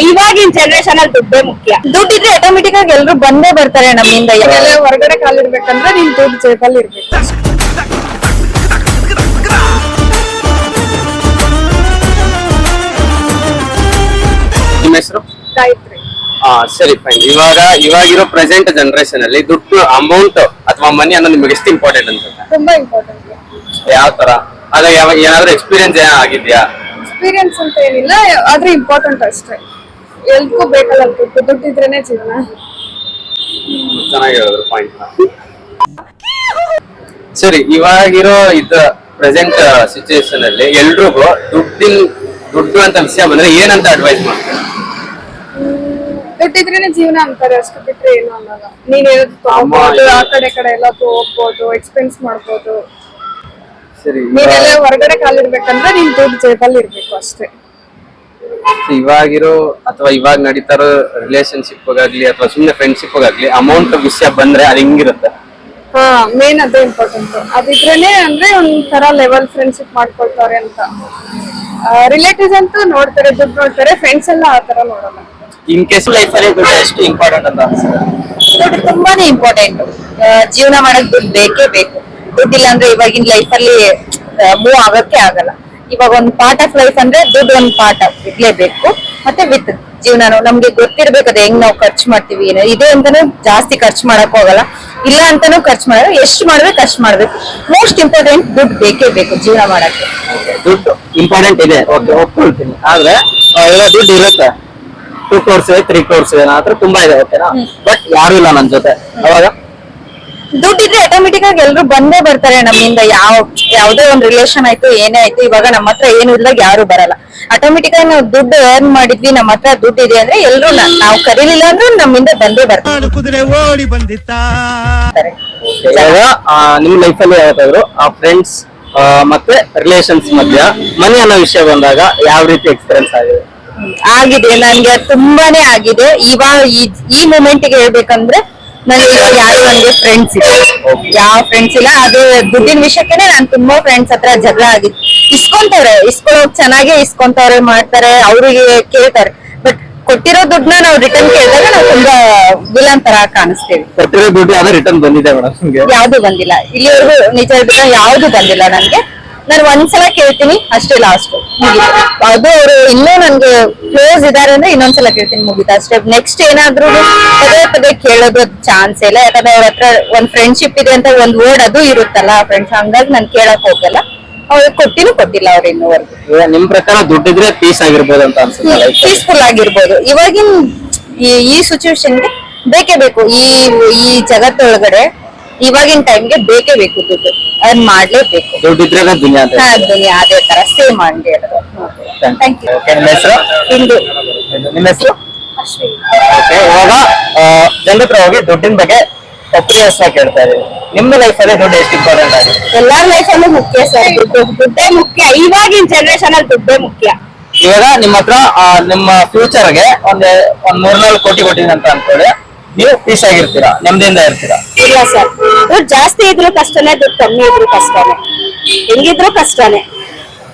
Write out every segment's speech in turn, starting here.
ಇವಾಗಿನ ಜನರೇಷನ್ ಅಲ್ಲಿ ದುಡ್ಡೇ ಮುಖ್ಯ. ದುಡ್ಡಿದ್ರೆ ಆಟೋಮೆಟಿಕ್ ಆಗಿ ಎಲ್ರು ಬಂದೇ ಬರ್ತಾರೆ ನಮ್ಮಿಂದ. ಹೊರಗಡೆ ಕಾಲಿರ್ಬೇಕಂದ್ರೆ ನಿನ್ ದುಡ್ಡು ಜೇಬಲ್ಲಿ ಇರ್ಬೇಕು. ನಿಮ್ಮ ಹೆಸರು? ಗಾಯತ್ರಿ. ಸರಿ ಫೈನ್. ಇವಾಗಿರೋ ಪ್ರೆಸೆಂಟ್ ಜನರೇಷನ್ ಅಲ್ಲಿ ದುಡ್ಡು ಅಮೌಂಟ್ ಅಥವಾ ಮನಿ ಅನ್ನೋದು ನಿಮಗೆ ಎಷ್ಟು ಇಂಪಾರ್ಟೆಂಟ್ ಅನ್ಸುತ್ತೆ? ತುಂಬಾ ಇಂಪಾರ್ಟೆಂಟ್. ಯಾವ ತರ? ಅದ ಏನಾದ್ರೂ ಎಕ್ಸ್ಪೀರಿಯನ್ಸ್ ಆಗಿದ್ಯಾ? ಎಕ್ಸ್ಪೀರಿಯನ್ಸ್ ಅಂತ ಏನಿಲ್ಲ, ಆದ್ರೆ ಇಂಪಾರ್ಟೆಂಟ್ ಅಷ್ಟೇ. ಎಲ್ಗೂ ಬೇಕಲ್ಲ ದುಡ್ಡಿದ್ರೇನೆ ಜೀವನ. ಚೆನ್ನಾಗಿ ಹೇಳಿದ್ರು ಪಾಯಿಂಟ್. ಸರಿ, ಇವಾಗಿರೋ ಪ್ರೆಸೆಂಟ್ ಸಿಚುಯೇಷನ್ ಅಲ್ಲಿ ಎಲ್ರಿಗೂ ದುಡ್ಡು ಅಂತ ವಿಷಯ ಬಂದ್ರೆ ಏನಂತ ಅಡ್ವೈಸ್ ಮಾಡ್ತಾರೆ? ದುಡ್ಡಿದ್ರೇನೆ ಜೀವನ ಅಂತಾರೆ, ಅಷ್ಟು ಬಿಟ್ರೆ ಏನು ಅನ್ನಲ್ಲ. ನೀನ್ ತಗೋಬಹುದು, ಆ ಕಡೆ ಎಲ್ಲ ಹೋಗ್ಬೋದು, ಎಕ್ಸ್ಪೆನ್ಸ್ ಮಾಡ್ಬೋದು. ಸರಿ, ನೀನೆಲ್ಲ ಹೊರಗಡೆ ಕಾಲಿರ್ಬೇಕಂದ್ರೆ ನಿನ್ ದುಡ್ಡು ಜೇಬಲ್ಲಿ ಇರ್ಬೇಕು ಅಷ್ಟೇ. ಇವಾಗ ನಡೀತಾ ಇರೋ ರಿಲೇಶನ್ಶಿಪ್ ಆಗ್ಲಿ ಅಥವಾ ಸುಮ್ಮನೆ ಫ್ರೆಂಡ್ಶಿಪ್ ಆಗ್ಲಿ ಅಮೌಂಟ್ ವಿಷಯ ಬಂದ್ರೆ ಅದು ಹೆಂಗಿರುತ್ತೆ? ಮೇನ್ ಅದೇ ಇಂಪಾರ್ಟೆಂಟ್. ಅದಿದ್ರೇನೆ ಅಂದ್ರೆ ಒಂಥರ ಲೆವೆಲ್ ಫ್ರೆಂಡ್ಶಿಪ್ ಮಾಡ್ಕೊಳ್ತಾರೆ ಅಂತ. ರಿಲೇಟಿವ್ಸ್ ಅಂತೂ ನೋಡ್ತಾರೆ, ದುಡ್ಡು ನೋಡ್ತಾರೆ. ಫ್ರೆಂಡ್ಸ್ ಎಲ್ಲ ಆ ತರ ನೋಡಲ್ಲ. ಇನ್ ಕೇಸ್ ಲೈಫ್ ಅಲ್ಲಿ ದುಡ್ಡು ಎಷ್ಟು ಇಂಪಾರ್ಟೆಂಟ್ ಅಂತ ಅನ್ಸುತ್ತೆ? ದುಡ್ಡು ತುಂಬಾನೇ ಇಂಪಾರ್ಟೆಂಟ್. ಜೀವನ ಮಾಡಕ್ ದುಡ್ಡು ಬೇಕೇ ಬೇಕು. ದುಡ್ಡಿಲ್ಲ ಅಂದ್ರೆ ಇವಾಗಿನ ಲೈಫ್ ಅಲ್ಲಿ ಮೂವ್ ಆಗಕ್ಕೆ ಆಗಲ್ಲ. ಇವಾಗ ಒಂದ್ ಪಾರ್ಟ್ ಆಫ್ ಲೈಫ್ ಅಂದ್ರೆ ದುಡ್ಡು ಒಂದ್ ಪಾರ್ಟ್ ಆಫ್ ಇರ್ಲೇಬೇಕು. ಮತ್ತೆ ವಿತ್ ಜೀವನ ನಮ್ಗೆ ಗೊತ್ತಿರ್ಬೇಕು ಅದ್ ಹೆಂಗ್ ನಾವು ಖರ್ಚು ಮಾಡ್ತೀವಿ. ಇದೆ ಅಂತಾನು ಜಾಸ್ತಿ ಖರ್ಚು ಮಾಡಕ್ ಹೋಗಲ್ಲ, ಇಲ್ಲ ಅಂತಾನು ಖರ್ಚು ಮಾಡಲ್ಲ. ಎಷ್ಟು ಮಾಡ್ಬೇಕು ಅಷ್ಟು ಮಾಡ್ಬೇಕು. ಮೋಸ್ಟ್ ಇಂಪಾರ್ಟೆಂಟ್ ದುಡ್ಡು ಬೇಕೇ ಬೇಕು ಜೀವನ ಮಾಡಕ್ಕೆ. ದುಡ್ಡು ಇಂಪಾರ್ಟೆಂಟ್ ಇದೆ, ಒಪ್ಕೊಳ್ತೀನಿ. ಆದ್ರೆ ದುಡ್ಡು ಇರುತ್ತೆ, 2 crores 3 crores ಏನಾದ್ರೂ ತುಂಬಾ ಇದೆ, ಓಕೆನಾ? ಬಟ್ ಯಾರು ಇಲ್ಲ ನನ್ ಜೊತೆ, ಅವಾಗ ದುಡ್ಡಿದ್ರೆ ಆಟೋಮೆಟಿಕ್ ಆಗಿ ಎಲ್ರು ಬಂದೇ ಬರ್ತಾರೆ ನಮ್ಮಿಂದ. ಯಾವ್ದೇ ಒಂದ್ ರಿಲೇಷನ್ ಆಯ್ತು, ಏನೇ ಆಯ್ತು, ಇವಾಗ ನಮ್ಮ ಹತ್ರ ಏನು ಇಲ್ದಾಗ ಯಾರು ಬರಲ್ಲ. ಆಟೋಮೆಟಿಕ್ ಆಗಿ ನಾವು ದುಡ್ಡು ಅರ್ನ್ ಮಾಡಿದ್ವಿ, ನಮ್ಮ ಹತ್ರ ದುಡ್ಡು ಇದೆ ಅಂದ್ರೆ ಎಲ್ರು ನಾವು ಕರೀಲಿಲ್ಲ ಅಂದ್ರೂ ನಮ್ಮಿಂದ ಬಂದೇ ಬರ್ತಾರೆ. ನಿಮ್ ಲೈಫ್ ಅಲ್ಲಿ ಯಾವತ್ತಾದ್ರು ಆ ಫ್ರೆಂಡ್ಸ್ ಮತ್ತೆ ರಿಲೇಷನ್ಸ್ ಮಧ್ಯ ಮನಿ ಅನ್ನೋ ವಿಷಯ ಬಂದಾಗ ಯಾವ ರೀತಿ ಎಕ್ಸ್ಪೀರಿಯನ್ಸ್ ಆಗಿದೆ? ನನ್ಗೆ ತುಂಬಾನೇ ಆಗಿದೆ. ಇವಾಗ ಈ ಮೂಮೆಂಟ್ ಗೆ ಹೇಳ್ಬೇಕಂದ್ರೆ ನನಗೆ ಯಾರು ನನಗೆ ಫ್ರೆಂಡ್ಸ್ ಇಲ್ಲ, ಯಾವ ಫ್ರೆಂಡ್ಸ್ ಇಲ್ಲ. ಅದು ದುಡ್ಡಿನ ವಿಷಯಕ್ಕೆ ನಾನು ತುಂಬಾ ಫ್ರೆಂಡ್ಸ್ ಹತ್ರ ಜಗಳ ಆಗಿತ್ತು. ಇಸ್ಕೊಳ್ಳೋಕ್ ಚೆನ್ನಾಗಿ ಇಸ್ಕೊಂತವ್ರೆ, ಮಾಡ್ತಾರೆ, ಅವ್ರಿಗೆ ಕೇಳ್ತಾರೆ. ಬಟ್ ಕೊಟ್ಟಿರೋ ದುಡ್ಡನ್ನ ನಾವು ರಿಟರ್ನ್ ಕೇಳಿದಾಗ ನಾವು ತುಂಬಾ ವಿಲನ್ ತರ ಕಾಣಿಸ್ತೀವಿ. ಕೊಟ್ಟಿರೋ ದುಡ್ಡು ಯಾವ್ದು ರಿಟರ್ನ್ ಬಂದಿದೆ ಮೇಡಮ್? ಯಾವ್ದು ಬಂದಿಲ್ಲ ಇಲ್ಲಿವರೆಗೂ. ನಿಜ ಹೇಳ್ಬೇಕು, ಯಾವ್ದು ಬಂದಿಲ್ಲ ನನ್ಗೆ. ನಾನು ಒಂದ್ಸಲ ಕೇಳ್ತೀನಿ ಅಷ್ಟೇ, ಲಾಸ್ಟ್ ಅದು. ಅವರು ಇನ್ನೂ ನನ್ಗೆ ಕ್ಲೋಸ್ ಇದಾರೆ ಅಂದ್ರೆ ಇನ್ನೊಂದ್ಸಲ ಕೇಳ್ತೀನಿ, ಮುಗಿತಾ ಅಷ್ಟೇ. ನೆಕ್ಸ್ಟ್ ಏನಾದ್ರು ಪದೇ ಕೇಳೋದು ಚಾನ್ಸ್ ಇಲ್ಲ. ಯಾಕಂದ್ರೆ ಅವ್ರ ಹತ್ರ ಒಂದ್ ಫ್ರೆಂಡ್ಶಿಪ್ ಇದೆ ಅಂತ ಒಂದ್ ವರ್ಡ್ ಅದು ಇರುತ್ತಲ್ಲ ಫ್ರೆಂಡ್ಸ್, ಹಂಗಾಗಿ ನಾನ್ ಕೇಳಕ್ ಹೋಗಲ್ಲ. ಅವ್ರಿಗೆ ಕೊಟ್ಟಿಲ್ಲ ಅವ್ರು ಇನ್ನೂವರೆಗೂ. ನಿಮ್ ಪ್ರಕಾರ ದುಡ್ಡಿದ್ರೆ ಪೀಸ್ ಆಗಿರ್ಬೋದು ಅಂತ ಅನ್ಸುತ್ತೆ? ಪೀಸ್ಫುಲ್ ಆಗಿರ್ಬೋದು. ಇವಾಗಿನ ಈ ಸಿಚುವೇಶನ್ಗೆ ಬೇಕೇ ಬೇಕು. ಈ ಜಗತ್ತೊಳಗಡೆ ಇವಾಗಿನ ಟೈಮ್ಗೆ ಬೇಕೇ ಬೇಕು ದುಡ್ಡು. ಅದ್ ಮಾಡ್ಲೇಬೇಕು. ದುಡ್ಡಿದ್ರೆ ದುನಿಯಾ ಅದೇ ತರ ಸೇಮ್ ಮಾಡಿ ಹೇಳಿದ್ರು. Thank you. ನಿಮ್ಮ ಹೆಸರು? ಇಂದು. ನಿಮ್ಮ ಹೆಸರು? ಇವಾಗ ಜನರ ಹತ್ರ ಹೋಗಿ ದುಡ್ಡಿನ ಬಗ್ಗೆ ಒಪಿನಿಯನ್ಸ್ ಕೇಳ್ತಾ ಇದೀವಿ. ನಿಮ್ಮ ಲೈಫ್ ಅಲ್ಲಿ ದುಡ್ಡು ಎಷ್ಟು ಇಂಪಾರ್ಟೆಂಟ್ ಆಗಿದೆ? ಎಲ್ಲಾರ ಲೈಫಲ್ಲೂ ಮುಖ್ಯ ಸರ್. ದುಡ್ಡೇ ಮುಖ್ಯ. ಇವಾಗಿನ ಜನರೇಷನ್ ಅಲ್ಲಿ ದುಡ್ಡೇ ಮುಖ್ಯ. ಇವಾಗ ನಿಮ್ಮ ಹತ್ರ ನಿಮ್ಮ ಫ್ಯೂಚರ್ಗೆ ಒಂದ್ 3-4 ಕೋಟಿ ಕೊಟ್ಟಿದ್ದೀನಿ ಅಂತ ಅನ್ಕೊಳ್ಳಿ, ನೀವು ಪೀಸ್ ಆಗಿರ್ತೀರಾ, ನೆಮ್ಮದಿಯಿಂದ ಇರ್ತೀರಾ? ಇಲ್ಲ ಸರ್, ದುಡ್ಡು ಜಾಸ್ತಿ ಇದ್ರು ಕಷ್ಟನೇ, ದುಡ್ಡು ಕಮ್ಮಿ ಇದ್ರು ಕಷ್ಟನೇ. ಹೆಂಗಿದ್ರು ಕಷ್ಟನೇ.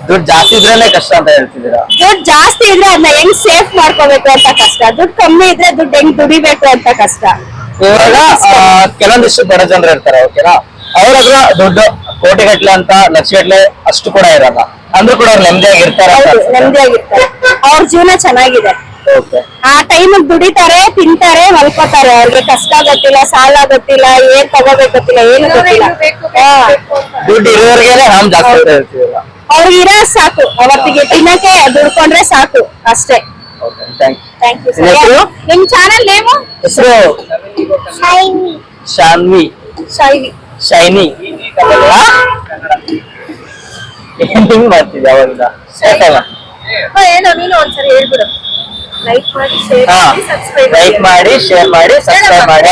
ದುಡ್ಡು ಜಾಸ್ತಿ ಇದ್ರೇನೆ ಕಷ್ಟ ಅಂತ ಹೇಳ್ತಿದ್ದೀರಾ? ದುಡ್ಡು ಜಾಸ್ತಿ ಇದ್ರೆ ಅದನ್ನ ಹೆಂಗ್ ಸೇಫ್ ಮಾಡ್ಕೋಬೇಕು ಅಂತ ಕಷ್ಟ. ದುಡ್ಡು ಕಮ್ಮಿ ಇದ್ರೆ ದುಡ್ಡು ಹೆಂಗ್ ದುಡಿಬೇಕು ಅಂತ ಕಷ್ಟ. ಇವಾಗ ಕೆಲವೊಂದಿಷ್ಟು ಬಡ ಜನರು ಇರ್ತಾರೆ, ಓಕೆನಾ? ಅವ್ರ ಹತ್ರ ದುಡ್ಡು ಕೋಟಿಗಟ್ಲೆ ಅಂತ ಲಕ್ಷಗಟ್ಲೆ ಅಷ್ಟು ಕೂಡ ಇರಲ್ಲ, ಅಂದ್ರೂ ಕೂಡ ಅವ್ರು ನೆಮ್ಮದಿಯಾಗಿರ್ತಾರೆ. ನೆಮ್ಮದಿಯಾಗಿರ್ತಾರೆ, ಅವ್ರ ಜೀವನ ಚೆನ್ನಾಗಿದೆ. ಆ ಟೈಮ್ ದುಡಿತಾರೆ, ತಿಂತಾರೆ, ಮಲ್ಕೋತಾರೆ. ಅವ್ರಿಗೆ ಕಷ್ಟ ಗೊತ್ತಿಲ್ಲ, ಸಾಲ ಗೊತ್ತಿಲ್ಲ, ಏನ್ ತಗೋಬೇಕು ಗೊತ್ತಿಲ್ಲ, ಏನು ಗೊತ್ತಿಲ್ಲ. ದುಡ್ಡು ಇರೋರ್ಗೆನೆ ನಾವು ಜಾಸ್ತಿ ಹೇಳ್ತೀವಲ್ಲ, ಅವ್ರಿಗೆ ಇರೋ ಸಾಕು, ಅವತ್ತಿಗೆ ತಿನ್ನಕ್ಕೆ ದುಡ್ಕೊಂಡ್ರೆ ಸಾಕು ಅಷ್ಟೇ. Thank you sir. ನಿಮ್ ಚಾನಲ್ ನೇಮು? ಹೆಸರು ಶಾನ್ವಿ. ಶೈನಿ. ಹಿಂಗ್ ಮಾಡ್ತಿದ್ದೆ ಅವಾಗಿಂದ. ಏನೋ ನೀನು ಒಂದ್ಸರಿ ಹೇಳ್ಬಿಡು. ಲೈಕ್ ಮಾಡಿ, ಶೇರ್ ಮಾಡಿ, ಸಬ್ಸ್ಕ್ರೈಬ್ ಲೈಕ್ ಮಾಡಿ, ಶೇರ್ ಮಾಡಿ, ಸಬ್ಸ್ಕ್ರೈಬ್ ಮಾಡಿ.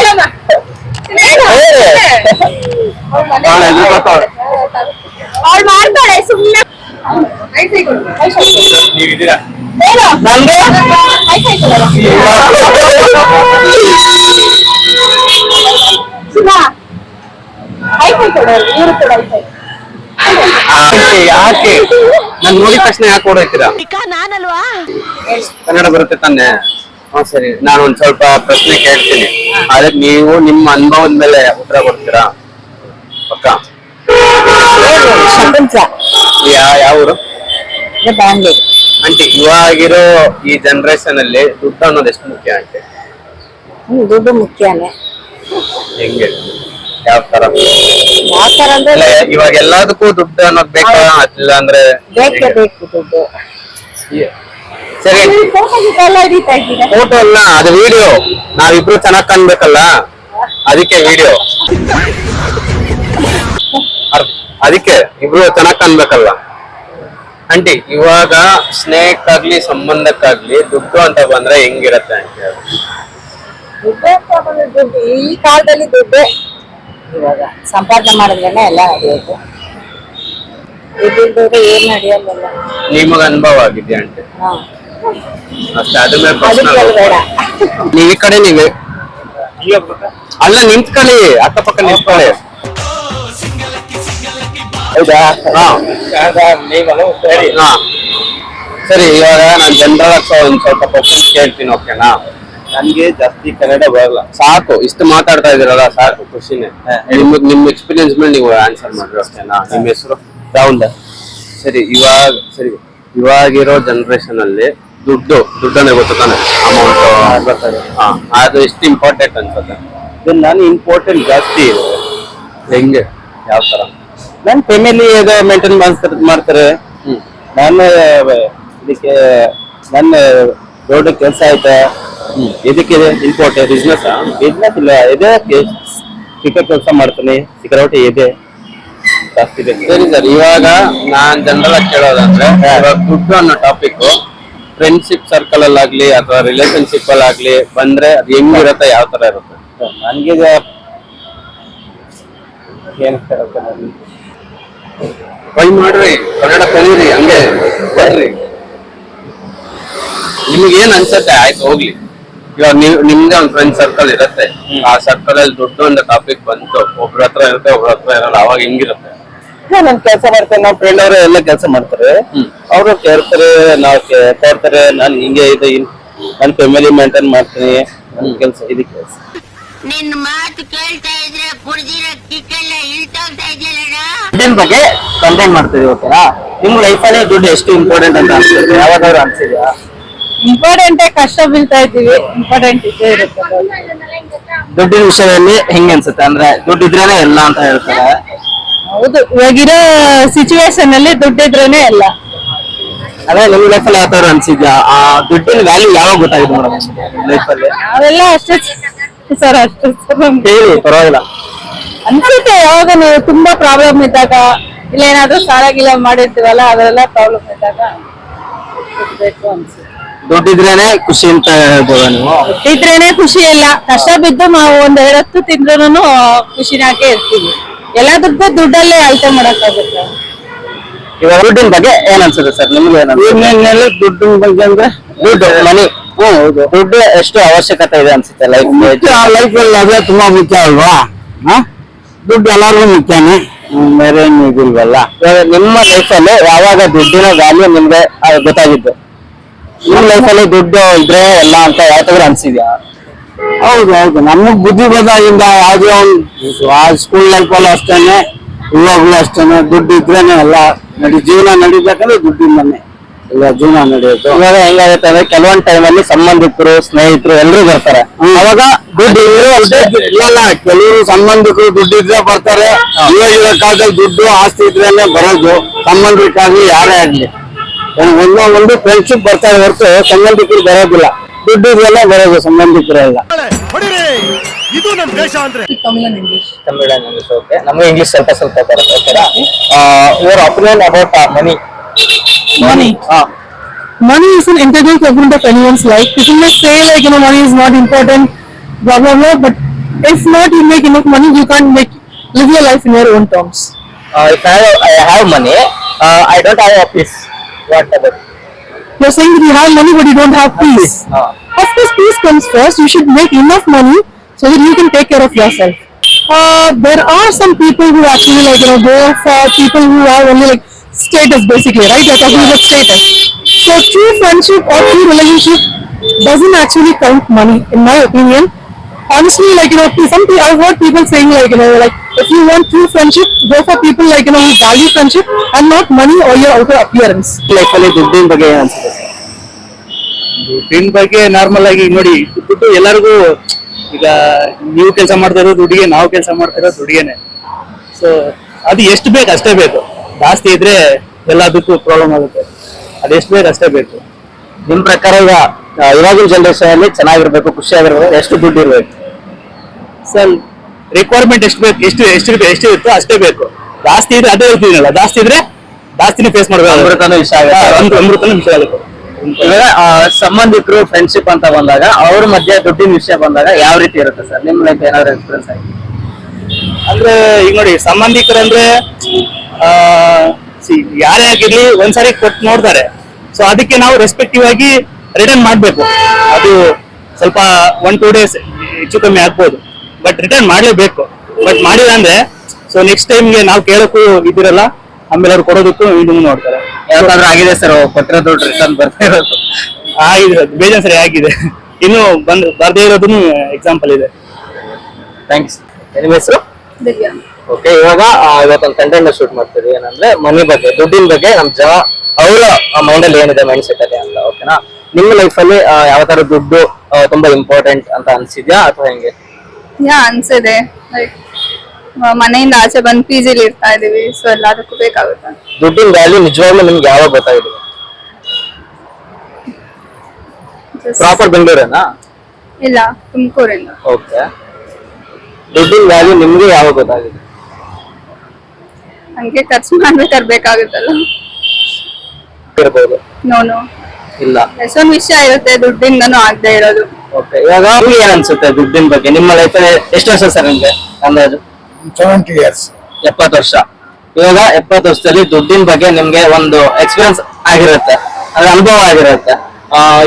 ಅವ್ಳು ಮಾಡ್ತಾಳೆ ಸುಮ್ಮನೆ. ನೀವಿದ್ದೀರಾ? ಯಾಕೆ ನನ್ ನೋಡಿದ ತಕ್ಷಣ ಯಾಕೆ ಓಡೋಯ್ತೀರಾ? ನಾನಲ್ವಾ? ಕನ್ನಡ ಬರುತ್ತೆ ತಾನೆ? ಹಾ ಸರಿ, ನಾನು ಒಂದ್ ಸ್ವಲ್ಪ ಪ್ರಶ್ನೆ ಕೇಳ್ತೀನಿ, ಅದಕ್ಕೆ ನೀವು ನಿಮ್ಮ ಅನುಭವದ ಮೇಲೆ ಉತ್ತರ ಕೊಡ್ತೀರಾ? ಪಕ್ಕ ಶಕುಂತಲಾ ಯಾವ ಊರು? ಬ್ಯಾಂಗ್ಳೂರ್. ಆಂಟಿ, ಇವಾಗಿರೋ ಈ ಜನರೇಷನ್ ಅಲ್ಲಿ ದುಡ್ಡು ಅನ್ನೋದು ಎಷ್ಟು ಮುಖ್ಯ ಆಂಟಿ? ದುಡ್ಡು ಮುಖ್ಯನೇ. ಹೆಂಗೆ, ಯಾವ ತರ? ಯಾವ ತರ ಅಂದ್ರೆ ಅಲ್ಲ, ಇವಾಗ ಎಲ್ಲದಕ್ಕೂ ದುಡ್ಡು ಅನ್ನೋದು ಬೇಕಾ? ಇಲ್ಲ ಅಂದ್ರೆ ಬೇಕೇ ಬೇಕು ದುಡ್ಡು. ಸರಿ, ಫೋಟೋ ಅಲ್ಲ ಅದು ವಿಡಿಯೋ, ನಾವಿಬ್ರು ಚೆನ್ನಾಗ್ ಕಾಣ್ಬೇಕಲ್ಲ, ಅದಕ್ಕೆ ವಿಡಿಯೋ. ಅದಕ್ಕೆ ಇಬ್ರು ಚೆನ್ನಾಗ್ ಕಾಣ್ಬೇಕಲ್ಲ. ಆಂಟಿ, ಇವಾಗ ಸ್ನೇಹಕ್ಕಾಗ್ಲಿ ಸಂಬಂಧಕ್ಕಾಗ್ಲಿ ದುಡ್ಡು ಅಂತ ಬಂದ್ರೆ ಹೆಂಗಿರತ್ತೆ ಆಂಟಿ? ದುಡ್ಡು ಅಂತ ಬಂದ್ರೆ ದುಡ್ಡು ಈ ಕಾಲದಲ್ಲಿ ದುಡ್ಡು. ಇವಾಗ ಸಂಪಾದನೆ ಮಾಡಿದ್ರೇನೆ ಎಲ್ಲ ನಡೆಯೋದು. ದುಡ್ಡು ಏನ್ ನಡೆಯಲ್ಲ. ನಿಮಗ ಅನುಭವ ಆಗಿದ್ಯಾ ಆಂಟಿ? ಹಾ, ಅಷ್ಟೇ, ಅದ್ರ ಮೇಲೆ ಅದಕ್ಕೆ personal. ಬೇಡ. ನೀವ್ ಈ ಕಡೆ ನೀವೇ ಅಲ್ಲ ನಿಂತ್ಕೊಳ್ಳಿ, ಅಕ್ಕಪಕ್ಕ ನಿಂತ್ಕೊಳ್ಳಿ. ಹೌದಾ? ಹಾ. ಸರಿ, ಹಾ ಸರಿ. ಇವಾಗ ನಾನು ಜನರಲ್ ಒಂದ್ ಸ್ವಲ್ಪ ಕ್ವಶನ್ ಕೇಳ್ತೀನಿ, ಓಕೆನಾ? ನನ್ಗೆ ಜಾಸ್ತಿ ಕನ್ನಡ ಬರಲ್ಲ, ಸಾಕು ಇಷ್ಟು ಮಾತಾಡ್ತಾ ಇದೀರಲ್ಲ, ಸಾಕು ಕ್ವಶನ್. ನಿಮ್ ಎಕ್ಸ್ಪೀರಿಯನ್ಸ್ ಮೇಲೆ ನೀವು ಆನ್ಸರ್ ಮಾಡ್ರಿ, ಓಕೆನಾ? ನಿಮ್ ಹೆಸರು ರಾಹುಲ್. ಸರಿ, ಇವಾಗಿರೋ ಜನರೇಷನ್ ಅಲ್ಲಿ ದುಡ್ಡನ್ನೇ ಗೊತ್ತು ತಾನೆ? ಅಮೌಂಟ್ ಅದು ಎಷ್ಟು ಇಂಪಾರ್ಟೆಂಟ್ ಅನ್ಸುತ್ತೆ? ನಾನು ಇಂಪಾರ್ಟೆಂಟ್ ಜಾಸ್ತಿ ಇದೆ. ಹೆಂಗೆ, ಯಾವ ತರ? ನನ್ನ ಫ್ಯಾಮಿಲಿ ಹೇಗೆ ಮೇಂಟೈನ್ ಮಾಡ್ತಾರೆ. ನಾನು ಇದಕ್ಕೆ ನನ್ನ ದೊಡ್ಡ ಕೆಲಸ ಆಯ್ತಾ, ಇದಕ್ಕೆ ಇಂಪಾರ್ಟೆಂಟ್. ಬಿಸ್ನೆಸ್ ಇಲ್ಲ, ಇದೆ ಚಿಕ್ಕ ಕೆಲಸ ಮಾಡ್ತೀನಿ, ಸಿಕ್ಯೂರಿಟಿ ಇದೆ ಜಾಸ್ತಿ ಬೇಕು. ಸರಿ ಸರ್, ಇವಾಗ ನಾನ್ ಜನರಲ್ ಆಗಿ ಕೇಳೋದಂದ್ರೆ, ಇವಾಗ ದುಡ್ಡು ಅನ್ನೋ ಟಾಪಿಕ್ ಫ್ರೆಂಡ್ಶಿಪ್ ಸರ್ಕಲ್ ಅಲ್ಲಾಗ್ಲಿ ಅಥವಾ ರಿಲೇಶನ್ಶಿಪ್ ಅಲ್ಲಾಗ್ಲಿ ಬಂದ್ರೆ ಅದು ಹೆಂಗಿರುತ್ತೆ, ಯಾವ ತರ ಇರುತ್ತೆ? ನನ್ಗೆ ಏನ್ ಟ್ರೈ ಮಾಡ್ರಿ, ಕನ್ನಡ ಕಲೀರಿ, ಹಂಗೆ ಬರ್ರಿ. ನಿಮ್ಗೆ ಏನ್ ಅನ್ಸತ್ತೆ, ಆಯ್ತು ಹೋಗ್ಲಿ. ಇವಾಗ ನಿಮ್ದೇ ಒಂದ್ ಫ್ರೆಂಡ್ ಸರ್ಕಲ್ ಇರುತ್ತೆ, ಆ ಸರ್ಕಲ್ ಅಲ್ಲಿ ದುಡ್ಡು ಒಂದು ಟಾಪಿಕ್ ಬಂತು, ಒಬ್ರ ಹತ್ರ ಇರುತ್ತೆ, ಒಬ್ರ ಹತ್ರ ಇರಲ್ಲ, ಅವಾಗ ಹೆಂಗಿರುತ್ತೆ? ನಾನ್ ಕೆಲಸ ಮಾಡ್ತೇನೆ, ನಮ್ಮ ಫ್ರೆಂಡ್ ಅವರು ಎಲ್ಲ ಕೆಲಸ ಮಾಡ್ತಾರೆ, ಅವರು ಕೇಳ್ತಾರೆ, ನಾವು ಕೊಡ್ತಾರೆ. ನಾನು ಹಿಂಗೆ ಇದೆ, ನನ್ನ ಫ್ಯಾಮಿಲಿ ಮೇಂಟೈನ್ ಮಾಡ್ತೀನಿ, ನನ್ನ ಕೆಲಸ ಇದು ಕೆಲಸ. ನಿನ್ನ ಮಾತು ಕೇಳ್ತಾ ಇದ್ರೆ ಕುಡ್ದಿರೋ ಕಿಕ್ಕೆಲ್ಲ ಇಳ್ತೋಗ್ತಾ ಇದೆಯಲ್ಲ. ದುಡ್ಡಿನ ಬಗ್ಗೆ ಕಂಪ್ಲೇಂಟ್ ಮಾಡ್ತೀವಿ, ಓಕೆನಾ? ನಿಮ್ ಲೈಫಲ್ಲಿ ದುಡ್ಡು ಎಷ್ಟು ಇಂಪಾರ್ಟೆಂಟ್ ಅಂತ ಅನ್ಸುತ್ತೆ? ಯಾವಾಗಾದ್ರೂ ಅನ್ಸಿದ್ಯಾ? ಇಂಪಾರ್ಟೆಂಟ್ ಕಷ್ಟ ಬೀಳ್ತಾ ಇದ್ದೀವಿ, ಇಂಪಾರ್ಟೆಂಟ್ ಇದ್ದೇ ಇರುತ್ತೆ. ದುಡ್ಡಿನ ವಿಷಯದಲ್ಲಿ ಹೆಂಗ್ ಅನ್ಸುತ್ತೆ ಅಂದ್ರೆ, ದುಡ್ಡು ಇದ್ರೇನೆ ಎಲ್ಲ ಅಂತ ಹೇಳ್ತಾರೆ. ಹೌದು, ಇವಾಗಿರೋ ಸಿಚುವೇಶನ್ ಅಲ್ಲಿ ದುಡ್ಡಿದ್ರೇನೆ ಎಲ್ಲ. ಅದೇ ನಿಮ್ ಲೈಫಲ್ಲಿ ಯಾವ ತರ ಅನ್ಸಿದ್ಯಾ? ಆ ದುಡ್ಡಿನ ವ್ಯಾಲ್ಯೂ ಯಾವಾಗ ಗೊತ್ತಾಗಿದೆ ಮೇಡಮ್ ಲೈಫಲ್ಲಿ? ನಾವೆಲ್ಲ ಅಷ್ಟೇ ಸರ್, ಅಷ್ಟೇ ಸರ್. ಹೇಳಿ, ಪರವಾಗಿಲ್ಲ. ಅನ್ಸುತ್ತೆ ಯಾವಾಗ ನೀವು ತುಂಬಾ ಪ್ರಾಬ್ಲಮ್ ಇದ್ದಾಗ, ಇಲ್ಲ ಏನಾದ್ರೂ ಸಾಲ ಗೀಲ ಮಾಡಿರ್ತೀವಲ್ಲ, ಅದೆಲ್ಲ ಪ್ರಾಬ್ಲಮ್ ಇದ್ದಾಗ ಬೇಕು ಅನ್ಸುತ್ತೆ. ದುಡ್ಡಿದ್ರೇನೆ ಖುಷಿ ಅಂತ ಹೇಳ್ಬೋದ ನೀವು? ಇದ್ರೇನೆ ಖುಷಿ ಇಲ್ಲ, ಕಷ್ಟ ಬಿದ್ದು ನಾವು ಒಂದ್ 2 ಹೊತ್ತು ತಿಂದ್ರೂ ಖುಷಿನಾಗೆ ಇರ್ತೀವಿ. ಎಲ್ಲದಕ್ಕೂ ದುಡ್ಡಲ್ಲೇ ಅಳತೆ ಮಾಡಕ್ಕಾಗುತ್ತೆ. ಇವಾಗ ದುಡ್ಡಿನ ಬಗ್ಗೆ ಏನ್ ಅನ್ಸುತ್ತೆ ಸರ್ ನಿಮ್ಗೆ? ದುಡ್ಡಿನ ಬಗ್ಗೆ ಅಂದ್ರೆ ದುಡ್ಡು, ಮನಿ. ಹೌದು, ದುಡ್ಡು ಎಷ್ಟು ಅವಶ್ಯಕತೆ ಇದೆ ಅನ್ಸುತ್ತೆ ಲೈಫ್ ಅಲ್ಲಿ? ಅದೇ ತುಂಬಾ ಮುಖ್ಯ ಅಲ್ವಾ? ದುಡ್ಡು ಎಲ್ಲರಿಗೂ ಮುಖ್ಯನೇ, ಬೇರೆ ಏನು ಇದಿಲ್ವಲ್ಲ. ನಿಮ್ಮ ಲೈಫಲ್ಲಿ ಯಾವಾಗ ದುಡ್ಡಿನ ವ್ಯಾಲ್ಯೂ ನಿಮ್ಗೆ ಗೊತ್ತಾಗಿದ್ದು? ನಿಮ್ಮ ಲೈಫಲ್ಲಿ ದುಡ್ಡು ಇದ್ರೆ ಎಲ್ಲ ಅಂತ ಯಾವ್ದಾದ್ರು ಅನ್ಸಿದ್ಯಾ? ಹೌದು, ನಮಗ್ ಬುದ್ಧಿ ಬಂದಾಗಿಂದ ಯಾವ್ದೇ ಒಂದು ಸ್ಕೂಲ್ ಲೈಫಲ್ಲೂ ಅಷ್ಟೇನೆ, ಇವಾಗ್ಲೂ ಅಷ್ಟೇನೆ, ದುಡ್ಡು ಇದ್ರೇನೆ ಎಲ್ಲ ಜೀವನ ನಡಿಬೇಕಂದ್ರೆ ದುಡ್ಡಿಂದನೇ ಇವಾಗ ಜೀವನ ನಡೆಯೋದು. ಇವಾಗ ಹೆಂಗಾಗುತ್ತೆ ಅಂದ್ರೆ, ಕೆಲವೊಂದ್ ಟೈಮಲ್ಲಿ ಸಂಬಂಧಿಕರು, ಸ್ನೇಹಿತರು ಎಲ್ಲರೂ ಬರ್ತಾರೆ, ಅವಾಗ ದುಡ್ಡು ಇಲ್ಲ. ಕೆಲವರು ಸಂಬಂಧಿಕರು ದುಡ್ಡು ಇದ್ರೆ ಬರ್ತಾರೆ, ಇವಾಗಿರೋ ಕಾಲದಲ್ಲಿ ದುಡ್ಡು ಆಸ್ತಿ ಇದ್ರೇನೆ ಬರೋದು. ಸಂಬಂಧಿಕರಾಗ್ಲಿ ಯಾರೇ ಆಗ್ಲಿ, ಒಂದು ಫ್ರೆಂಡ್ಶಿಪ್ ಬರ್ತಾರೆ ಹೊರತು ಸಂಬಂಧಿಕರು ಬರೋದಿಲ್ಲ. ದುಡ್ಡು ಇದೆಲ್ಲ ಬರೋದು, ಸಂಬಂಧಿಕರೆಲ್ಲ. ಇದು ನಮ್ಮ ದೇಶ ಅಂದ್ರೆ. ತಮಿಳ್ ಇಂಗ್ಲಿಷ್ ಓಕೆ, ನಮಗೆ ಇಂಗ್ಲಿಷ್ ಸ್ವಲ್ಪ ಬರುತ್ತೆ, ಓಕೆನಾ? Your opinion about money. Money is an integral component of anyone's life. People may say like, money is not important, blah blah blah, but if not you make enough money, you can't live your life in your own terms. If I have money, I don't have a peace. What about? You're saying that you have money but you don't have peace. Of course, peace comes first. You should make enough money so that you can take care of yourself. There are some people who actually go for people who have only status, basically, right? You're talking about status. So true friendship or true relationship doesn't actually count money, in my opinion. Honestly, like, some people, I've heard people saying, like, like, if you want true friendship, go for people, like, who value friendship and not money or your outer appearance. Life ಅಲ್ಲಿ ದುಡ್ಡಿನ ಬಗ್ಗೆ ಏನ್ ಅನ್ಸುತ್ತೆ? ದುಡ್ಡಿನ ಬಗ್ಗೆ normal ಆಗಿ ನೋಡಿ, ದುಡ್ಡು ಎಲ್ಲರಿಗೂ ಈಗ ನೀವು ಕೆಲಸ ಮಾಡ್ತಾ ಇರೋ ದುಡ್ಡಿಗೆ, ನಾವು ಕೆಲಸ ಮಾಡ್ತಾ ಇರೋ ದುಡ್ಡಿಗೆನೆ. ಸೊ ಅದು ಎಷ್ಟು ಬೇಕು ಅಷ್ಟೇ ಬೇಕು. ಜಾಸ್ತಿ ಇದ್ರೆ ಎಲ್ಲದಕ್ಕೂ ಪ್ರಾಬ್ಲಮ್ ಆಗುತ್ತೆ. ಅದು ಎಷ್ಟು ಬೇಕು ಅಷ್ಟೇ ಬೇಕು. ನಿಮ್ ಪ್ರಕಾರ ಇವಾಗಿನ ಜನರೇಷನ್ ಅಲ್ಲಿ ಚೆನ್ನಾಗಿರ್ಬೇಕು, ಖುಷಿಯಾಗಿರ್ಬೇಕು, ಎಷ್ಟು ದುಡ್ಡು ಇರ್ಬೇಕು? ಸರ್, ರಿಕ್ವೈರ್ಮೆಂಟ್ ಎಷ್ಟು ಬೇಕು, ಎಷ್ಟು ಇರುತ್ತೋ ಅಷ್ಟೇ ಬೇಕು. ಜಾಸ್ತಿ ಇದ್ರೆ ಅದೇ ಹೇಳ್ತೀನಲ್ಲ, ಜಾಸ್ತಿ ಇದ್ರೆ ಜಾಸ್ತಿನೇ ಫೇಸ್ ಮಾಡ್ಬೇಕು. ಅಮೃತನೂ ವಿಷ ಆಗುತ್ತೆ. ಅಮೃತನೂ ವಿಷಯ ಆಗುತ್ತೆ. ಇವಾಗ ಸಂಬಂಧಿಕರು ಫ್ರೆಂಡ್ಶಿಪ್ ಅಂತ ಬಂದಾಗ ಅವ್ರ ಮಧ್ಯೆ ದುಡ್ಡಿನ ವಿಷಯ ಬಂದಾಗ ಯಾವ ರೀತಿ ಇರುತ್ತೆ ಸರ್? ನಿಮ್ ಲೈಫ್ ಏನಾದ್ರು ಎಕ್ಸ್ಪೀರಿಯನ್ಸ್ ಆಗಿದೆ? ಅಂದ್ರೆ ಈಗ ನೋಡಿ, ಸಂಬಂಧಿಕರಂದ್ರೆ ಯಾರೇ ಆಗಿರ್ಲಿ ಒಂದ್ಸಾರಿ ಕೊಟ್ಟು ನೋಡ್ತಾರೆ. ಸೊ ಅದಕ್ಕೆ ನಾವು ರೆಸ್ಪೆಕ್ಟಿವ್ ಆಗಿ ರಿಟರ್ನ್ ಮಾಡ್ಬೇಕು. ಅದು ಸ್ವಲ್ಪ 1-2 days ಹೆಚ್ಚು ಕಮ್ಮಿ ಆಗ್ಬೋದು, ಬಟ್ ರಿಟರ್ನ್ ಮಾಡ್ಲೇಬೇಕು. ಬಟ್ ಮಾಡಿಲ್ಲ ಅಂದ್ರೆ ಸೊ ನೆಕ್ಸ್ಟ್ ಟೈಮ್ಗೆ ನಾವು ಕೇಳೋಕ್ಕೂ ಇದಿರಲ್ಲ, ಆಮೇಲೆ ಅವ್ರು ಕೊಡೋದಕ್ಕೂ ಇದನ್ನು ನೋಡ್ತಾರೆ. ಯಾವ್ದಾದ್ರು ಆಗಿದೆ ಸರ್ ಕೊಟ್ಟಿರೋ ದುಡ್ಡು ರಿಟರ್ನ್ ಬರ್ತಾ ಇರೋದು? ಆಗಿದೆ, ಬೇಜಾನ್ ಸರಿ ಆಗಿದೆ. ಇನ್ನು ಬರ್ದೇ ಇರೋದನ್ನು ಎಕ್ಸಾಂಪಲ್ ಇದೆ. ಥ್ಯಾಂಕ್ಸ್. ನಿಮ್ಮ ಹೆಸರು? ದಿವ್ಯಾ. ಓಕೆ, ಇವಾಗ ಇವತ್ತೊಂದು ಕಂಟೆಂಟ್ ಶೂಟ್ ಮಾಡ್ತೀವಿ. ಏನಂದ್ರೆ ಮನಿ ಬಗ್ಗೆ, ದುಡ್ಡಿನ ಬಗ್ಗೆ ನಮ್ ಜನ ಅವರ ಮೈಂಡ್ ಅಲ್ಲಿ ಏನಿದೆ, ಮೈಂಡ್ ಸೆಟ್ ಅಲ್ಲಿ ಅಂತ. ಓಕೆನಾ? ನಿಮ್ಮ ಲೈಫ್ ಅಲ್ಲಿ ಯಾವ ತರ ದುಡ್ಡು ತುಂಬಾ ಇಂಪಾರ್ಟೆಂಟ್ ಅಂತ ಅನ್ಸಿದ್ಯಾ ಅಥವಾ ಹೆಂಗೆ? ಅನ್ಸಿದೆ. ಲೈಕ್ ಮನೆಯಿಂದ ಆಚೆ ಬಂದು PG-ಲಿ ಇರ್ತಾ ಇದೀವಿ, ಸೊ ಎಲ್ಲದಕ್ಕೂ ಬೇಕಾಗುತ್ತೆ. ದುಡ್ಡಿನ ವ್ಯಾಲ್ಯೂ ನಿಜವಾಗ್ಲೂ ನಿಮ್ಗೆ ಯಾವಾಗ ಗೊತ್ತಾಗಿದೆ? ಪ್ರಾಪರ್ ಬೆಂಗಳೂರೇನಾ? ಇಲ್ಲ, ತುಮಕೂರಿಂದ. ಓಕೆ, ದುಡ್ಡಿನ ವ್ಯಾಲ್ಯೂ ನಿಮ್ಗೆ ಯಾವಾಗ ಗೊತ್ತಾಗಿದೆ? ಹಂಗೆ ಖರ್ಚು ಮಾಡ್ಬೇಕಾದ್ರೆ ಬೇಕಾಗುತ್ತಲ್ಲ. ಇರ್ಬೋದು. ನೋನು ಇಲ್ಲ, ಎಷ್ಟೊಂದು ವಿಷಯ ಇರುತ್ತೆ ದುಡ್ಡಿಂದನೂ ಆಗದೆ ಇರೋದು. ಓಕೆ, ಇವಾಗ ನಿಮ್ಗೆ ಏನ್ ಅನ್ಸುತ್ತೆ ದುಡ್ಡಿನ ಬಗ್ಗೆ? ನಿಮ್ಮ ಲೈಫಲ್ಲಿ ಎಷ್ಟು ವರ್ಷ ಸರ್ ನಿಮ್ಗೆ ಅಂದಾಜು? 70 years. 70 ವರ್ಷ. ಇವಾಗ 70 ವರ್ಷದಲ್ಲಿ ದುಡ್ಡಿನ ಬಗ್ಗೆ ನಿಮ್ಗೆ ಒಂದು ಎಕ್ಸ್ಪೀರಿಯನ್ಸ್ ಆಗಿರುತ್ತೆ, ಅಂದ್ರೆ ಅನುಭವ ಆಗಿರುತ್ತೆ.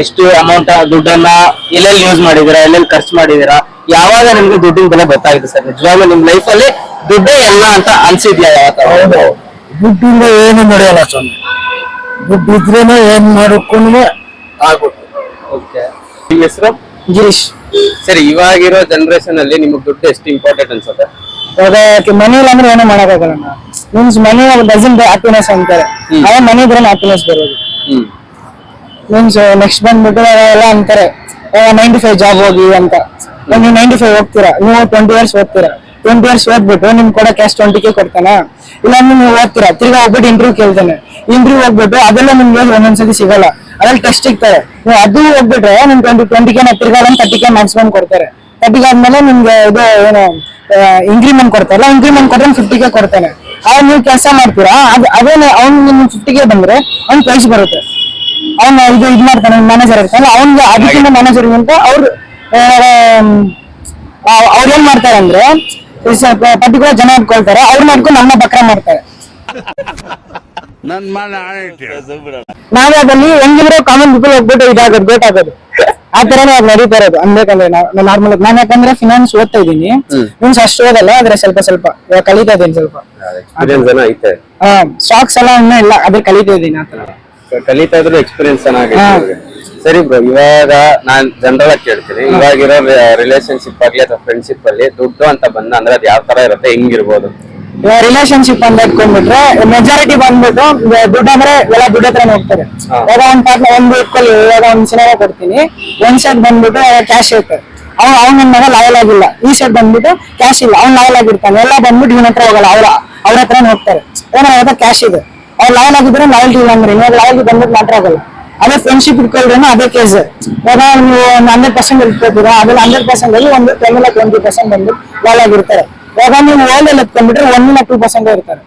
ಇಷ್ಟು ಅಮೌಂಟ್ ದುಡ್ಡನ್ನ ಎಲ್ಲೆಲ್ಲಿ ಯೂಸ್ ಮಾಡಿದೀರಾ, ಎಲ್ಲೆಲ್ಲಿ ಖರ್ಚು ಮಾಡಿದೀರಾ, ಯಾವಾಗ ನಿಮ್ಗೆ ದುಡ್ಡಿನ ಬೆಲೆ ಗೊತ್ತಾಗಿದೆ ಸರ್? ನಿಜವಾಗ್ಲೂ ನಿಮ್ ಲೈಫ್ ಅಲ್ಲಿ ದುಡ್ಡೇ ಎಲ್ಲ ಅಂತ ಅನ್ಸಿದ್ಯಾ ಯಾವತ್ತ? ಹೌದು, ದುಡ್ಡಿಂದ ಏನು ನಡೆಯಲ್ಲ ಸ್ವಾಮಿ. ದುಡ್ಡು ಇದ್ರೇನೆ ಏನ್ ಮಾಡೋಕ್ಕೂ ಆಗುತ್ತೆ. ಓಕೆ, ನಿಮ್ಮ ಹೆಸರು? ಗಿರೀಶ್. ಸರಿ, ಇವಾಗಿರೋ ಜನರೇಷನ್ ಅಲ್ಲಿ ನಿಮ್ಗೆ ದುಡ್ಡು ಎಷ್ಟು ಇಂಪಾರ್ಟೆಂಟ್ ಅನ್ಸುತ್ತೆ? ಇವಾಗ ಮನಿ ಇಲ್ಲ ಅಂದ್ರೆ ಏನೋ ಮಾಡಕ್ಕಾಗಲ್ಲ. ಮೀನ್ಸ್ ಮನಿ ಡಸನ್ ಹ್ಯಾಪಿನೆಸ್ ಅಂತಾರೆ, ಅದೇ ಮನಿ ಇದ್ರೆ ಹ್ಯಾಪಿನೆಸ್ ಬರೋದು. ಮೀನ್ಸ್ ನೆಕ್ಸ್ಟ್ ಬಂದ್ಬಿಟ್ಟು ಎಲ್ಲ ಅಂತಾರೆ 95 ಜಾಬ್ ಹೋಗಿ ಅಂತ. ನೀವು 95 ಹೋಗ್ತೀರಾ, ನೀವು 20 years ಓದ್ತೀರಾ. 20 years ಓದ್ಬಿಟ್ಟು ನಿಮ್ ಕೊಡೋ ಕ್ಯಾಶ್ 20K ಕೊಡ್ತಾನ? ಇಲ್ಲ ನೀವು ಓದ್ತೀರಾ, ತಿರ್ಗಾ ಹೋಗ್ಬಿಟ್ಟು ಇಂಟರ್ವ್ಯೂ ಕೇಳ್ತಾನೆ. ಇಂಟರ್ವ್ಯೂ ಹೋಗ್ಬಿಟ್ಟು ಅದೆಲ್ಲ ನಿಮ್ಗೆ ಒಂದೊಂದ್ಸತಿ ಸಿಗಲ್ಲ, ಅದ್ರಲ್ಲಿ ಟೆಸ್ಟ್ ಸಿಗ್ತಾರೆ. ನೀವು ಅದು ಹೋಗ್ಬಿಟ್ರೆ ನಿಮ್ 20K ತಿರ್ಗಾ 30K ಮ್ಯಾಕ್ಸಿಮಮ್ ಕೊಡ್ತಾರೆ. 30K ಆದ್ಮೇಲೆ ನಿಮ್ಗೆ ಇದು ಏನು ಇಂಕ್ರಿಮೆಂಟ್ ಕೊಡ್ತಾರಲ್ಲ, ಇಂಕ್ರಿಮೆಂಟ್ ಕೊಟ್ರೆ 50K ಕೊಡ್ತಾನೆ. ಅವ್ನು ನೀವು ಕೆಲಸ ಮಾಡ್ತೀರಾ, ಅದೇನೆ ಅವ್ನು ನಿಮ್ಗೆ 50K ಬಂದ್ರೆ ಅವ್ನ್ ಪ್ರೈಸ್ ಬರುತ್ತೆ. ಅವ್ನು ಇದು ಮಾಡ್ತಾನೆ, ಮ್ಯಾನೇಜರ್ ಇರ್ತಾನೆ, ಅವ್ನಿಗೆ ಅದಕ್ಕಿಂತ ಮ್ಯಾನೇಜರ್ ಅಂತ ಅವ್ರು ಏನ್ ಮಾಡ್ತಾರೆ ಅಂದ್ರೆ ಪರ್ಟಿಕ್ಯುಲರ್ ಜನ ಇಟ್ಕೊಳ್ತಾರೆ, ಅವ್ರು ಮಾಡ್ಕೊಂಡು ನಮ್ಮ ಬಕ್ರ ಮಾಡ್ತಾರೆ. ನಾವೇ ಅದಲ್ಲಿ ಹೆಂಗಿದ್ರೆ ಕಾಮನ್ ಪೀಪಲ್ ಹೋಗ್ಬಿಟ್ಟು ಇದಾಗೋದು, ಗೋಟ್ ಆಗೋದು. ಆ ತರನೇ ಅದ್ ನಡೀತಾ ಇರೋದು. ಅನ್ಬೇಕಂದ್ರೆ ನಾರ್ಮಲ್ ನಾನು ಯಾಕಂದ್ರೆ ಫಿನಾನ್ಸ್ ಓದ್ತಾ ಇದ್ದೀನಿ, ಮೀನ್ಸ್ ಅಷ್ಟು ಓದಲ್ಲ, ಆದ್ರೆ ಸ್ವಲ್ಪ ಕಲಿತಾ ಇದ್ದೀನಿ. ಸ್ವಲ್ಪ ಸ್ಟಾಕ್ಸ್ ಎಲ್ಲ ಇನ್ನೂ ಇಲ್ಲ, ಅದೇ ಕಲಿತಾ ಇದ್ದೀನಿ. ಆ ತರ ಕಲಿತಾ ಇದ್ರು ಎಕ್ಸ್ಪೀರಿಯನ್ಸ್ ಚೆನ್ನಾಗಿದೆ. ಸರಿ ಬ್ರೋ, ಇವಾಗ ನಾನ್ ಜನರಲ್ ಆಗಿ ಕೇಳ್ತೀನಿ, ಇವಾಗಿರೋ ರಿಲೇಶನ್ಶಿಪ್ ಆಗ್ಲಿ ಅಥವಾ ಫ್ರೆಂಡ್ಶಿಪ್ ಅಲ್ಲಿ ದುಡ್ಡು ಅಂತ ಬಂದ ಅಂದ್ರೆ ಅದು ಯಾವ ತರ ಇರುತ್ತೆ, ಹೆಂಗಿರ್ಬೋದು? ರಿಲೇಶನ್ಶಿಪ್ ಅಂತ ಇಟ್ಕೊಂಡ್ಬಿಟ್ರೆ ಮೆಜಾರಿಟಿ ಬಂದ್ಬಿಟ್ಟು ದುಡ್ಡು ಅಂದ್ರೆ ಎಲ್ಲ ದುಡ್ಡು ಹತ್ರನೇ ಹೋಗ್ತಾರೆ. ಇವಾಗ ಒಂದ್ ಪಾರ್ಟ್ನರ್ ಒಂದು ಇಟ್ಕೊಳ್ಳಿ, ಇವಾಗ ಒಂದ್ ಸಿನಿಮಾ ಕೊಡ್ತೀನಿ, ಒಂದ್ ಸೈಡ್ ಬಂದ್ಬಿಟ್ಟು ಕ್ಯಾಶ್ ಇರುತ್ತೆ, ಅವ್ನ ನನ್ ಮಗ ಲಾಯಲ್ ಆಗಿಲ್ಲ. ಈ ಸೈಡ್ ಬಂದ್ಬಿಟ್ಟು ಕ್ಯಾಶ್ ಇಲ್ಲ, ಅವ್ನ್ ಲಾಯಲ್ ಆಗಿರ್ತಾನೆ. ಎಲ್ಲ ಬಂದ್ಬಿಟ್ಟು ಇವನ ಹತ್ರ ಹೋಗಲ್ಲ, ಅವ್ರ ಹತ್ರನೇ ಹೋಗ್ತಾರೆ. ಏನಾಗ ಕ್ಯಾಶ್ ಇದೆ, ಅವ್ರು ಲಾಯಲ್ ಆಗಿದ್ರೆ ಲಾಯಲ್ಟಿ ಇಲ್ಲ ಅಂದ್ರೆ ಇವಾಗ ಲಾಯಲ್ಟಿ ಬಂದ್ಬಿಟ್ಟು ಮಾತ್ರ ಆಗಲ್ಲ. ಅದೇ ಫ್ರೆಂಡ್ಶಿಪ್ ಇಟ್ಕೊಳ್ರೇನು ಅದೇ ಕೇಸ್. ಇವಾಗ ನೀವು 100% ಇಟ್ಕೊತೀರಾ, ಅದ್ರಲ್ಲಿ 100% ಅಲ್ಲಿ ಒಂದು 10-20% ಬಂದು ಲಾಯಲ್ ಆಗಿರ್ತಾರೆ. ಇವಾಗ ನೀವು ಓಲ್ಡ್ ಅಲ್ಲಿ ಎತ್ಕೊಂಡ್ಬಿಟ್ರೆ 1-2% ಇರ್ತಾರೆ.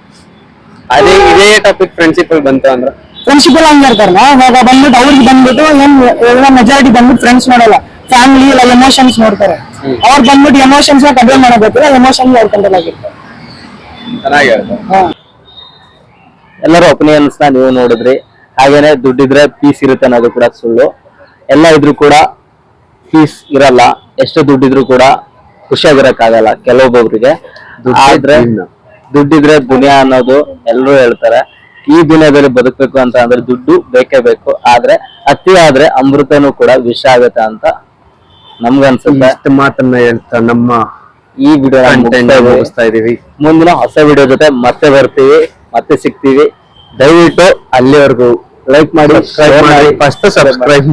ಅದೇ ಇದೇ ಟಾಪಿಕ್ ಫ್ರೆಂಡ್ಶಿಪ್ ಅಲ್ಲಿ ಬಂತು ಅಂದ್ರೆ ಫ್ರೆಂಡ್ಶಿಪ್ ಎಲ್ಲ ಹಂಗೆ ಇರ್ತಾರಲ್ಲ. ಇವಾಗ ಬಂದ್ಬಿಟ್ಟು ಅವ್ರಿಗೆ ಬಂದ್ಬಿಟ್ಟು ಏನ್ ಮೆಜಾರಿಟಿ ಬಂದ್ಬಿಟ್ಟು ಫ್ರೆಂಡ್ಸ್ ನೋಡಲ್ಲ, ಫ್ಯಾಮಿಲಿ ಇಲ್ಲ ಎಮೋಷನ್ಸ್ ನೋಡ್ತಾರೆ. ಅವ್ರು ಬಂದ್ಬಿಟ್ಟು ಎಮೋಷನ್ಸ್ ಕಂಟ್ರೋಲ್ ಮಾಡಬೇಕು, ಎಮೋಷನ್ ಅವ್ರು ಕಂಟ್ರೋಲ್ ಆಗಿರ್ತಾರೆ. ಚೆನ್ನಾಗಿರುತ್ತೆ. ಎಲ್ಲರ ಒಪಿನಿಯನ್ಸ್ ನ ನೀವು ನೋಡಿದ್ರಿ. ಹಾಗೇನೆ ದುಡ್ಡಿದ್ರೆ ಪೀಸ್ ಇರುತ್ತೆ ಅನ್ನೋದು ಕೂಡ ಸುಳ್ಳು. ಎಲ್ಲ ಇದ್ರೂ ಕೂಡ ಪೀಸ್ ಇರಲ್ಲ. ಎಷ್ಟು ದುಡ್ಡಿದ್ರು ಕೂಡ ಖುಷಿಯಾಗಿರಕ್ಕಾಗಲ್ಲ ಕೆಲವೊಬ್ಬೊಬ್ರಿಗೆ. ದುಡ್ಡಿದ್ರೆ ದುನಿಯಾ ಅನ್ನೋದು ಎಲ್ಲರೂ ಹೇಳ್ತಾರೆ. ಈ ದಿನದಲ್ಲಿ ಬದುಕಬೇಕು ಅಂತ ಅಂದ್ರೆ ದುಡ್ಡು ಬೇಕೇ ಬೇಕು. ಆದ್ರೆ ಅತಿ ಆದ್ರೆ ಅಮೃತನೂ ಕೂಡ ವಿಷ ಆಗುತ್ತೆ ಅಂತ ನಮ್ಗನ್ಸುತ್ತೆ. ಇಷ್ಟು ಮಾತನ್ನ ಹೇಳ್ತಾ ನಮ್ಮ ಈ ವಿಡಿಯೋ ಮುಗಿಸ್ತಾ ಇದೀವಿ. ಮುಂದಿನ ಹೊಸ ವಿಡಿಯೋ ಜೊತೆ ಮತ್ತೆ ಬರ್ತೀವಿ, ಮತ್ತೆ ಸಿಗ್ತೀವಿ. ದಯವಿಟ್ಟು ಅಲ್ಲಿವರೆಗೂ ಲೈಕ್ ಮಾಡಿ, ಫಸ್ಟ್ ಸಬ್ಸ್ಕ್ರೈಬ್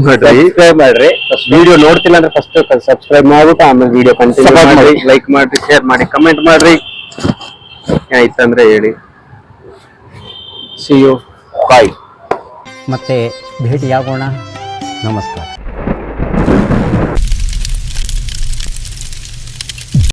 ಮಾಡ್ರಿ. ವಿಡಿಯೋ ನೋಡ್ತಿಲ್ಲ ಅಂದ್ರೆ ಫಸ್ಟ್ ಸಬ್ಸ್ಕ್ರೈಬ್ ಮಾಡ್ಬಿಟ್ಟು ಆಮೇಲೆ ವಿಡಿಯೋ ಕಂಟಿನ್ಯೂ ಮಾಡಿ, ಲೈಕ್ ಮಾಡ್ರಿ, ಶೇರ್ ಮಾಡಿ, ಕಮೆಂಟ್ ಮಾಡ್ರಿ. ಆಯ್ತಂದ್ರೆ ಹೇಳಿ. See you. Bye. ಮತ್ತೆ ಭೇಟಿಯಾಗೋಣ. ನಮಸ್ಕಾರ.